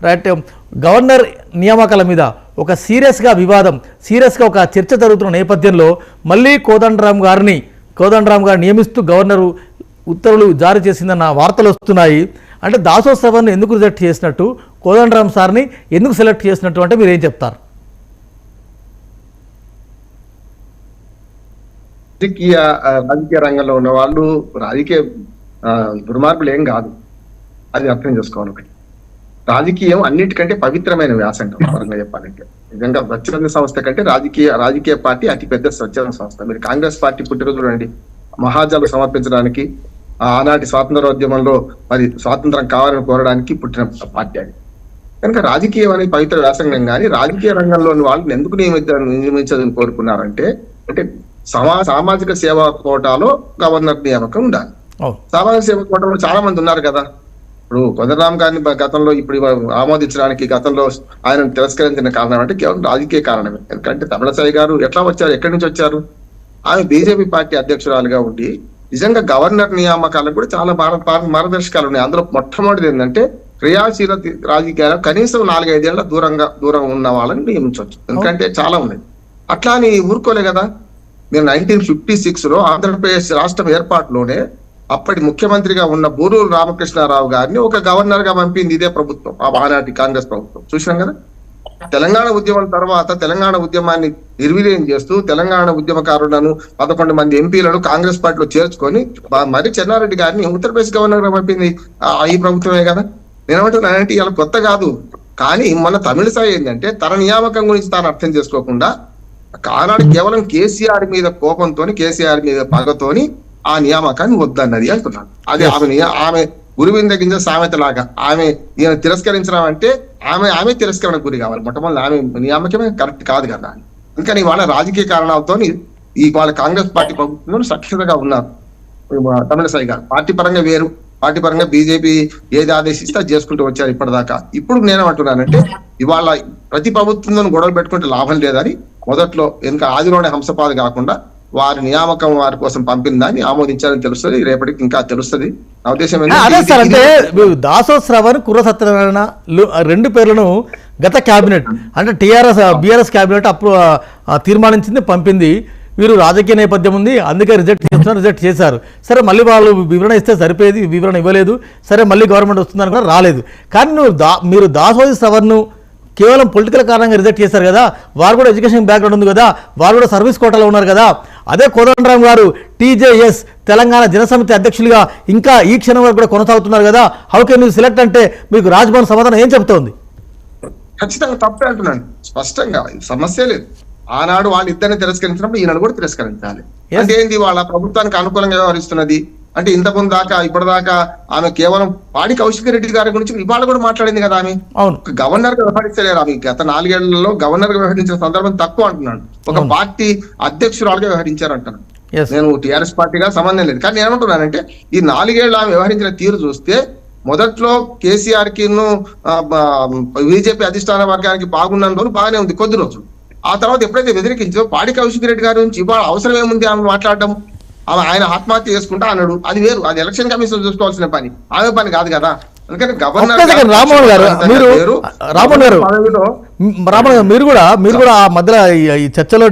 Right. Governor నియామకాల మీద ఒక సీరియస్గా వివాదం, సీరియస్గా ఒక చర్చ జరుగుతున్న నేపథ్యంలో మళ్ళీ కోదండరామ్ గారిని నియమిస్తూ గవర్నరు ఉత్తర్వులు జారీ చేసిందన్న వార్తలు వస్తున్నాయి. అంటే దాసోత్సవాన్ని ఎందుకు రిజెక్ట్ చేసినట్టు, కోదండరామ్ సార్ని ఎందుకు సెలెక్ట్ చేసినట్టు అంటే మీరు ఏం చెప్తారు? రాజకీయ రంగంలో ఉన్న వాళ్ళు రాజకీయ దుర్మార్గులు ఏం కాదు, అది అర్థం చేసుకోవాలి. ఒకటి, రాజకీయం అన్నిటికంటే పవిత్రమైన వ్యాసంగం పరంగా చెప్పాలంటే. నిజంగా స్వచ్ఛంద సంస్థ కంటే రాజకీయ పార్టీ అతిపెద్ద స్వచ్ఛంద సంస్థ. మీరు కాంగ్రెస్ పార్టీ పుట్టినరోజు చూడండి, మహాజాలు సమర్పించడానికి, ఆనాటి స్వాతంత్రోద్యమంలో మరి స్వాతంత్రం కావాలని కోరడానికి పుట్టిన పార్టీ అది. కనుక రాజకీయం అనేది పవిత్ర వ్యాసంగం. కానీ రాజకీయ రంగంలోని వాళ్ళని ఎందుకు నియమించాలని కోరుకున్నారంటే, అంటే సామాజిక సేవా కోటాలో గవర్నర్ నియామకం ఉండాలి. సామాజిక సేవా కోటాలో చాలా మంది ఉన్నారు కదా. ఇప్పుడు కోదండరామ్ గారిని గతంలో ఇప్పుడు ఆమోదించడానికి గతంలో ఆయన తిరస్కరించిన కారణం అంటే కేవలం రాజకీయ కారణమే. ఎందుకంటే తమిళసాయి గారు ఎట్లా వచ్చారు, ఎక్కడి నుంచి వచ్చారు? ఆమె బీజేపీ పార్టీ అధ్యక్షురాలుగా ఉండి నిజంగా గవర్నర్ నియామకాలకు కూడా చాలా మార్గదర్శకాలు ఉన్నాయి. అందులో మొట్టమొదటిది ఏంటంటే క్రియాశీల రాజకీయాలు కనీసం 4-5 ఏళ్ల దూరం ఉన్న వాళ్ళని నియమించవచ్చు. ఎందుకంటే చాలా ఉన్నాయి. అట్లా అని ఊరుకోలే కదా. నేను 1956లో ఆంధ్రప్రదేశ్ రాష్ట్రం ఏర్పాటులోనే అప్పటి ముఖ్యమంత్రిగా ఉన్న బూరూరు రామకృష్ణారావు గారిని ఒక గవర్నర్ గా పంపింది ఇదే ప్రభుత్వం, ఆ ఆనాటి కాంగ్రెస్ ప్రభుత్వం. చూసాం కదా. తెలంగాణ ఉద్యమం తర్వాత తెలంగాణ ఉద్యమాన్ని నిర్వీర్యం చేస్తూ తెలంగాణ ఉద్యమకారులను 11 మంది ఎంపీలను కాంగ్రెస్ పార్టీలో చేర్చుకొని మరి చెన్నారెడ్డి గారిని ఉత్తరప్రదేశ్ గవర్నర్ గా పంపింది ఈ ప్రభుత్వమే కదా. నేనేమంటున్నానంటే ఇలా కొత్త కాదు. కానీ మన తమిళసాయి ఏంటంటే తన నియామకం గురించి తాను అర్థం చేసుకోకుండా ఆనాడు కేవలం కేసీఆర్ మీద కోపంతో, కేసీఆర్ మీద పగతోని ఆ నియామకాన్ని వద్దన్నది అంటున్నాను. అది ఆమె గురువింద గింజ సామెత లాగా ఆమె ఈయన తిరస్కరించడం అంటే ఆమె తిరస్కరణకు గురి కావాలి. మొట్టమొదటి ఆమె నియామకమే కరెక్ట్ కాదు కదా. అందుకని వాళ్ళ రాజకీయ కారణాలతో వాళ్ళ కాంగ్రెస్ పార్టీ ప్రభుత్వంలో సఖ్యతగా ఉన్నారు తమిళసాయి గారు. పార్టీ పరంగా వేరు, పార్టీ పరంగా బీజేపీ ఏది ఆదేశిస్తే అది చేసుకుంటూ వచ్చారు ఇప్పటిదాకా. ఇప్పుడు నేనేమంటున్నానంటే ఇవాళ ప్రతి ప్రభుత్వంతో గొడవలు పెట్టుకుంటే లాభం లేదని మొదట్లో ఇంకా ఆదిలోనే హంసపాదు కాకుండా వారి నియామకం వారి కోసం పంపిందని ఆమోదించాలని తెలుస్తుంది. రేపటికి ఇంకా తెలుస్తుంది. నా ఉద్దేశం అంటే దాసోత్సవాన్ని కుర్ర సత్యనారాయణ 2 పేర్లను గత క్యాబినెట్ అంటే బీఆర్ఎస్ క్యాబినెట్ అప్పుడు తీర్మానించింది, పంపింది. వీరు రాజకీయ నేపథ్యం ఉంది అందుకే రిజెక్ట్ చేశారు. సరే మళ్ళీ వాళ్ళు వివరణ ఇస్తే సరిపోయేది, వివరణ ఇవ్వలేదు. సరే మళ్ళీ గవర్నమెంట్ వస్తుందని కూడా రాలేదు. కానీ మీరు దాసోత్సవాన్ని కేవలం పొలిటికల్ కారణంగా రిజెక్ట్ చేశారు కదా. వారు కూడా ఎడ్యుకేషన్ బ్యాక్గ్రౌండ్ ఉంది కదా, వారు కూడా సర్వీస్ కోటాలో ఉన్నారు కదా. అదే కోదండరామ్ గారు టీజేఎస్ తెలంగాణ జనసమితి అధ్యక్షులుగా ఇంకా ఈ క్షణం వరకు కూడా కొనసాగుతున్నారు కదా. హౌ కెన్ యూ సెలెక్ట్ అంటే మీకు రాజ్భవన్ సమాధానం ఏం చెప్తోంది? ఖచ్చితంగా తప్పే అంటున్నాను స్పష్టంగా. సమస్య లేదు. ఆనాడు వాళ్ళు ఇద్దరిని తిరస్కరించినప్పుడు ఈనాడు కూడా తిరస్కరించాలి. అంటే ఏంటి, వాళ్ళ ప్రభుత్వానికి అనుకూలంగా వ్యవహరిస్తున్నది. అంటే ఇంతకుముందు దాకా ఇప్పటిదాకా ఆమె కేవలం పాడి కౌశిక్ రెడ్డి గారి గురించి ఇవాళ కూడా మాట్లాడింది కదా. ఆమె గవర్నర్ గా వ్యవహరించలేరు. ఆమె గత 4 ఏళ్లలో గవర్నర్ గా వ్యవహరించిన సందర్భం తక్కువ అంటున్నాడు. ఒక పార్టీ అధ్యక్షురాలుగా వ్యవహరించారు అంటున్నాను. నేను టీఆర్ఎస్ పార్టీగా సంబంధం లేదు. కానీ నేనేమంటున్నానంటే ఈ 4 ఏళ్ళు ఆమె వ్యవహరించిన తీరు చూస్తే మొదట్లో కేసీఆర్ కి బీజేపీ అధిష్టాన వర్గానికి బాగున్న రోజు బాగానే ఉంది కొద్ది రోజులు. ఆ తర్వాత ఎప్పుడైతే వ్యతిరేకించో పాడి కౌశిక్ రెడ్డి గారి నుంచి ఇవాళ అవసరం ఏముంది ఆమె మాట్లాడడం? ఆయన ఆత్మహత్య చేసుకుంటా అన్నాడు, అది వేరు. అది ఎలక్షన్ కమిషన్ చూసుకోవాల్సిన పని, ఆమె పని కాదు కదా. అందుకని గవర్నర్ రామోహన్ గారు మీరు కూడా ఆ మధ్యలో ఈ చర్చలో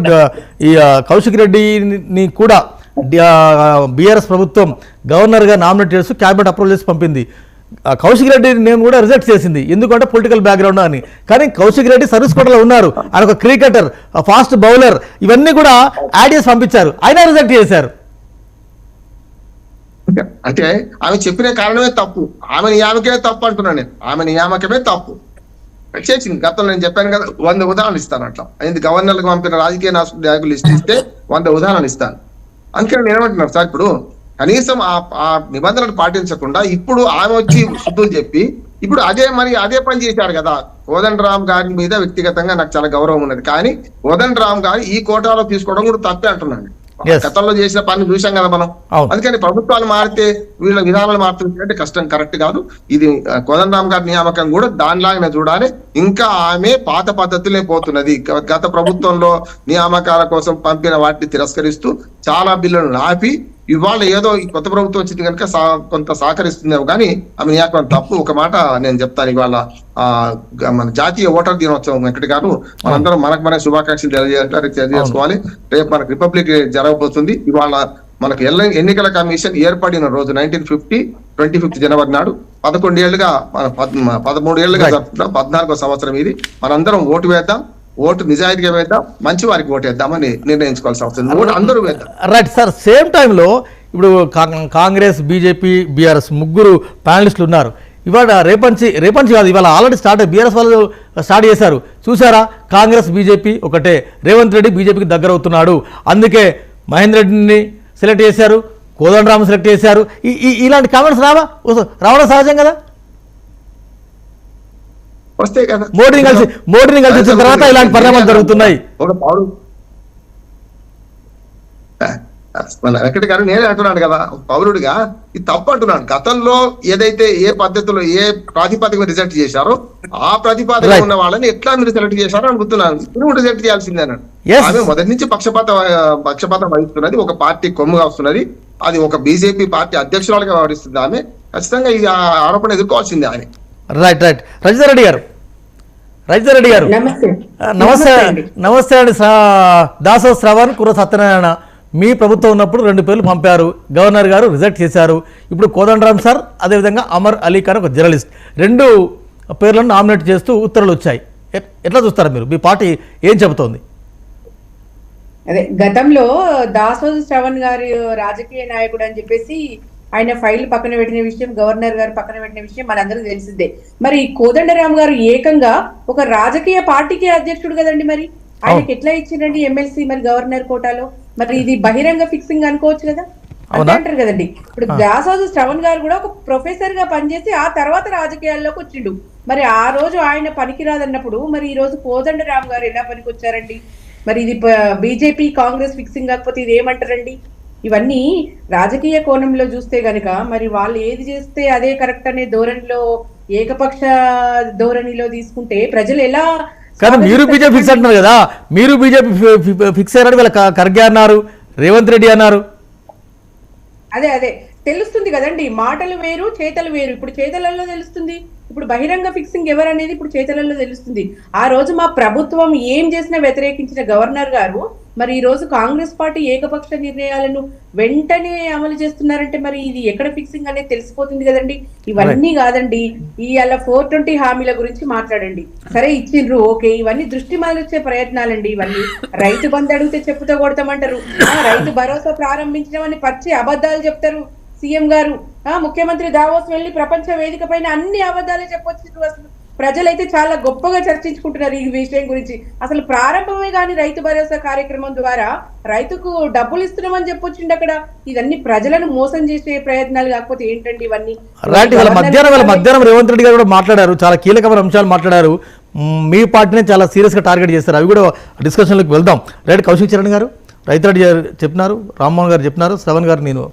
ఈ కౌశిక్ రెడ్డిని కూడా బీఆర్ఎస్ ప్రభుత్వం గవర్నర్ గా నామినేట్ చేస్తూ క్యాబినెట్ అప్రూవల్ చేసి పంపింది. కౌశిక్ రెడ్డి నేను కూడా రిజెక్ట్ చేసింది, ఎందుకంటే పొలిటికల్ బ్యాక్గ్రౌండ్ అని. కానీ కౌశిక్ రెడ్డి సర్వీస్ కోటాలో ఉన్నారు, ఆయన ఒక క్రికెటర్, ఫాస్ట్ బౌలర్, ఇవన్నీ కూడా యాడ్ చేసి పంపించారు, ఆయన రిజెక్ట్ చేశారు. అంటే ఆమె చెప్పిన కారణమే తప్పు, ఆమె నియామకమే తప్పు అంటున్నాను నేను. ఆమె నియామకమే తప్పు చేసింది. గతంలో నేను చెప్పాను కదా, 100 ఉదాహరణలు ఇస్తాను. అట్లా అయింది. గవర్నర్లకు పంపిన రాజకీయ నాయకులు లిస్ట్ ఇస్తే 100 ఉదాహరణలు ఇస్తాను. అందుకని నేను ఏమంటున్నాను సార్, ఇప్పుడు కనీసం ఆ నిబంధనలు పాటించకుండా ఇప్పుడు ఆమె వచ్చి శుద్ధులు చెప్పి ఇప్పుడు అదే పని చేశారు కదా. కోదండరామ్ గారి మీద వ్యక్తిగతంగా నాకు చాలా గౌరవం ఉన్నది. కానీ కోదండరామ్ గారు ఈ కోటాలో తీసుకోవడం కూడా తప్పే అంటున్నాను. గతంలో చేసిన పని చూసాం కదా మనం. అందుకని ప్రభుత్వాలు మారితే వీళ్ళ విధానాలు మారుతుంటే కష్టం, కరెక్ట్ కాదు. ఇది కోదండరామ్ గారి నియామకం కూడా దానిలాగానే చూడాలి. ఇంకా ఆమె పాత పద్ధతులే పోతున్నది. గత ప్రభుత్వంలో నియామకాల కోసం పంపిన వాటిని తిరస్కరిస్తూ చాలా బిల్లులను ఆపి ఇవాళ ఏదో ఈ కొత్త ప్రభుత్వం వచ్చింది కనుక కొంత సహకరిస్తుందేమో కానీ ఆమె నియామకం తప్పు. ఒక మాట నేను చెప్తాను, ఇవాళ మన జాతీయ ఓటర్ దినోత్సవం వెంకట గారు, మనందరం మనకు శుభాకాంక్షలు తెలియజేసుకోవాలి. రేపు మనకు రిపబ్లిక్ జరగబోతుంది. ఇవాళ మనకు ఎన్నికల కమిషన్ ఏర్పడిన రోజు 1950 25 జనవరి నాడు 11 ఏళ్లుగా 13 ఏళ్లుగా జరుపుతున్నాం. 14వ సంవత్సరం ఇది. మనందరం ఓటు వేద్దాం, ఓటు నిజాయితీగా వేద్దాం, మంచి వారికి ఓటు వేద్దామని నిర్ణయించుకోవాల్సిన అవసరం. ఓటు అందరూ వేద్దాం. Right sir. సేమ్ టైంలో ఇప్పుడు కాంగ్రెస్, బీజేపీ, బీఆర్ఎస్ ముగ్గురు ప్యానలిస్టులు ఉన్నారు. ఇవాళ రేపంచి కాదు, ఇవాళ ఆల్రెడీ బీఆర్ఎస్ వాళ్ళు స్టార్ట్ చేశారు. చూసారా, కాంగ్రెస్ బీజేపీ ఒకటే, రేవంత్ రెడ్డి బీజేపీకి దగ్గర అవుతున్నాడు, అందుకే మహేందర్ రెడ్డిని సెలెక్ట్ చేశారు, కోదండరామ్ సెలెక్ట్ చేశారు. ఇలాంటి కామెంట్స్ రావడం సహజం కదా. వస్తే కదా మోడీని కలిసి వచ్చిన తర్వాత ఇలాంటి పరిణామాలు జరుగుతున్నాయి. ఒక వెంకట గారు నేనే అంటున్నాను కదా, పౌరుడిగా ఇది తప్పు అంటున్నాను. గతంలో ఏదైతే ఏ పద్ధతిలో ఏ ప్రాతిపదిక రిజెక్ట్ చేశారో ఆ ప్రాతిపదిక ఉన్న వాళ్ళని ఎట్లా మీరు సెలెక్ట్ చేశారో అనుకుంటున్నాను. మీరు రిజెక్ట్ చేయాల్సిందేనండి. ఆమె మొదటి నుంచి పక్షపాతం వహిస్తున్నది, ఒక పార్టీ కొమ్ముగా వస్తున్నది, అది ఒక బీజేపీ పార్టీ అధ్యక్షురాలుగా వ్యవహరిస్తుంది. ఆమె ఖచ్చితంగా ఈ ఆరోపణ ఎదుర్కోవాల్సిందే ఆమె. రైట్. రజితా రెడ్డి గారు నమస్తే అండి. దాసో శ్రవణ్, కుర్ర సత్యనారాయణ, మీ ప్రభుత్వం ఉన్నప్పుడు 2 పేర్లు పంపారు, గవర్నర్ గారు రిజెక్ట్ చేశారు. ఇప్పుడు కోదండరామ్ సార్, అదేవిధంగా అమర్ అలీ ఖాన్ ఒక జర్నలిస్ట్, 2 పేర్లను నామినేట్ చేస్తూ ఉత్తర్వులు వచ్చాయి. ఎట్లా చూస్తారు మీరు? మీ పార్టీ ఏం చెబుతోంది? అదే గతంలో దాసో శ్రవణ్ గారు రాజకీయ నాయకుడు అని చెప్పేసి ఆయన ఫైల్ పక్కన పెట్టిన విషయం, గవర్నర్ గారు పక్కన పెట్టిన విషయం మనందరికీ తెలిసిందే. మరి కోదండరామ్ గారు ఏకంగా ఒక రాజకీయ పార్టీకి అధ్యక్షుడు కదండి, మరి ఆయనకి ఎట్లా ఇచ్చిందండి ఎమ్మెల్సీ మరి గవర్నర్ కోటాలో? మరి ఇది బహిరంగ ఫిక్సింగ్ అనుకోవచ్చు కదా, అంటారు కదండి. ఇప్పుడు దాసోజు శ్రవణ్ గారు కూడా ఒక ప్రొఫెసర్ గా పనిచేసి ఆ తర్వాత రాజకీయాల్లోకి వచ్చిండు. మరి ఆ రోజు ఆయన పనికిరాదన్నప్పుడు మరి ఈ రోజు కోదండరామ్ గారు ఎలా పనికి వచ్చారండి? మరి ఇది బీజేపీ కాంగ్రెస్ ఫిక్సింగ్ కాకపోతే ఇది ఏమంటారండి? ఇవన్నీ రాజకీయ కోణంలో చూస్తే గనక మరి వాళ్ళు ఏది చేస్తే అదే కరెక్ట్ అనే ధోరణిలో, ఏకపక్ష ధోరణిలో తీసుకుంటే ప్రజలు ఎలా? కానీ మీరు బీజేపీ ఫిక్స్ అంటున్నారు కదా, మీరు బీజేపీ ఫిక్స్ అయ్యారని వీళ్ళ ఖర్గే అన్నారు, రేవంత్ రెడ్డి అన్నారు. అదే తెలుస్తుంది కదండి, మాటలు వేరు చేతలు వేరు. ఇప్పుడు చేతలలో తెలుస్తుంది, ఇప్పుడు బహిరంగ ఫిక్సింగ్ ఎవరనేది ఇప్పుడు చేతలలో తెలుస్తుంది. ఆ రోజు మా ప్రభుత్వం ఏం చేసినా వ్యతిరేకించిన గవర్నర్ గారు మరి ఈ రోజు కాంగ్రెస్ పార్టీ ఏకపక్ష నిర్ణయాలను వెంటనే అమలు చేస్తున్నారంటే మరి ఇది ఎక్కడ ఫిక్సింగ్ అనేది తెలిసిపోతుంది కదండి. ఇవన్నీ కాదండి, ఇవాళ 420 హామీల గురించి మాట్లాడండి. సరే ఇచ్చిండ్రు, ఓకే, ఇవన్నీ దృష్టి మరల్చే ప్రయత్నాలండి. ఇవన్నీ రైతు బంధు అడిగితే చెప్పుతో కొడతామంటారు, రైతు భరోసా ప్రారంభించడం పచ్చి అబద్ధాలు చెప్తారు సీఎం గారు. ముఖ్యమంత్రి దావోస్ వెళ్లి ప్రపంచ వేదిక పైన అన్ని అబద్ధాలే చెప్పొచ్చు. అసలు ప్రజలైతే చాలా గొప్పగా చర్చించుకుంటున్నారు ఈ విషయం గురించి. అసలు ప్రారంభమే కానీ రైతు భరోసా కార్యక్రమం ద్వారా రైతుకు డబ్బులు ఇస్తున్నామని చెప్పొచ్చిండు అక్కడ. ఇవన్నీ ప్రజలను మోసం చేసే ప్రయత్నాలు కాకపోతే ఏంటండి ఇవన్నీ? మధ్యాహ్నం రేవంత్ రెడ్డి గారు కూడా మాట్లాడారు, చాలా కీలకమైన అంశాలు మాట్లాడారు. మీ పార్టీని చాలా సీరియస్గా టార్గెట్ చేస్తారు, అవి కూడా డిస్కషన్లోకి వెళ్దాం. రైట్. కౌశిక్ చరణ్ గారు, రైతు రెడ్డి గారు చెప్పినారు, రామ్మోహన్ గారు చెప్పినారు, శ్రవణ్ గారు నేను